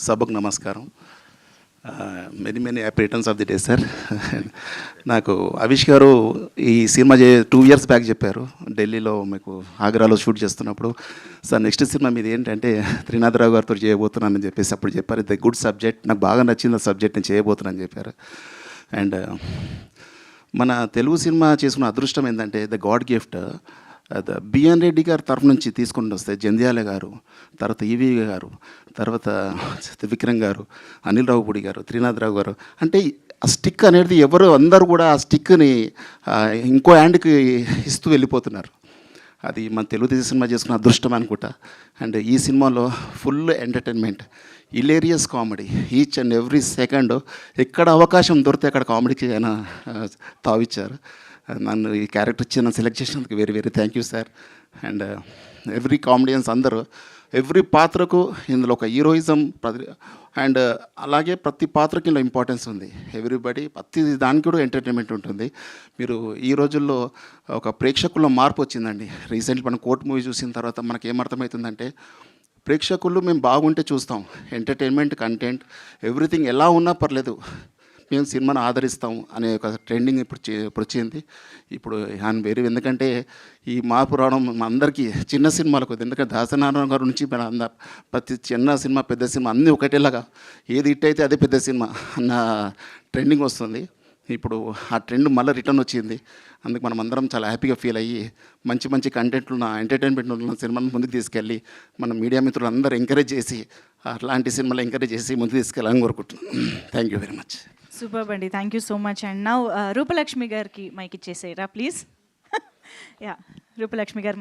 సభకు నమస్కారం. Many happy returns of the day sir. నాకు అవిష్ గారు ఈ సినిమా 2 years బ్యాక్ చెప్పారు, ఢిల్లీలో మీకు ఆగ్రాలో షూట్ చేస్తున్నప్పుడు. సార్ నెక్స్ట్ సినిమా మీది ఏంటంటే త్రినాథరావు గారితో చేయబోతున్నానని చెప్పేసి అప్పుడు చెప్పారు. ఇది గుడ్ సబ్జెక్ట్, నాకు బాగా నచ్చింది ఆ సబ్జెక్ట్, నేను చేయబోతున్నానని చెప్పారు. అండ్ మన తెలుగు సినిమా చేసుకున్న అదృష్టం ఏంటంటే the god gift. BN Reddy గారి తరఫు నుంచి తీసుకుని వస్తే జంధ్యాల గారు, తర్వాత ఈవి గారు, తర్వాత విక్రమ్ గారు, అనిల్ రావుపూడి గారు, త్రినాథరావు గారు, అంటే ఆ స్టిక్ అనేది ఎవరు అందరూ కూడా ఆ స్టిక్ని ఇంకో హ్యాండ్కి ఇస్తూ వెళ్ళిపోతున్నారు. అది మన తెలుగుదేశం సినిమా చేసుకున్న అదృష్టం అనుకుంటా. అండ్ ఈ సినిమాలో full entertainment, hilarious comedy, each and every second ఎక్కడ అవకాశం దొరికితే అక్కడ కామెడీకి ఆయన తావిచ్చారు. నన్ను ఈ క్యారెక్టర్ ఇచ్చి నన్ను సెలెక్ట్ చేసినందుకు very very thank you sir. And every comedians అందరూ ఎవ్రీ పాత్రకు ఇందులో ఒక హీరోయిజం అండ్ అలాగే ప్రతి పాత్రకి ఇందులో ఇంపార్టెన్స్ ఉంది. ఎవ్రీబడి ప్రతి దానికి కూడా ఎంటర్టైన్మెంట్ ఉంటుంది. మీరు ఈ రోజుల్లో ఒక ప్రేక్షకుల్లో మార్పు వచ్చిందండి. రీసెంట్లీ మనం కోర్ట్ మూవీ చూసిన తర్వాత మనకి ఏమర్థమవుతుందంటే ప్రేక్షకులు మేము బాగుంటే చూస్తాం, ఎంటర్టైన్మెంట్, కంటెంట్, ఎవ్రీథింగ్ ఎలా ఉన్నా పర్లేదు, మేము సినిమాను ఆదరిస్తాం అనే ఒక ట్రెండింగ్ ఇప్పుడు వచ్చింది. ఇప్పుడు ఆయన వేరు, ఎందుకంటే ఈ మార్పు రావడం మా అందరికీ చిన్న సినిమాలకు, ఎందుకంటే దాసనారాయణ గారి నుంచి మన ప్రతి చిన్న సినిమా పెద్ద సినిమా అన్నీ ఒకటేలాగా, ఏది హిట్ అయితే అదే పెద్ద సినిమా అన్న ట్రెండింగ్ వస్తుంది. ఇప్పుడు ఆ ట్రెండ్ మళ్ళీ రిటర్న్ వచ్చింది. అందుకు మనం అందరం చాలా హ్యాపీగా ఫీల్ అయ్యి మంచి మంచి కంటెంట్లు ఉన్న ఎంటర్టైన్మెంట్ ఉన్న సినిమాను ముందుకు తీసుకెళ్ళి మన మీడియా మిత్రులు అందరూ ఎంకరేజ్ చేసి అట్లాంటి సినిమాలు ఎంకరేజ్ చేసి ముందుకు తీసుకెళ్ళాలని కోరుకుంటున్నాను. Thank you very much. Super అండి, thank you so much. And now Rupalakshmi గారికి మైక్ ఇచ్చేసేయరా ప్లీజ్. యా, రూపలక్ష్మి గారు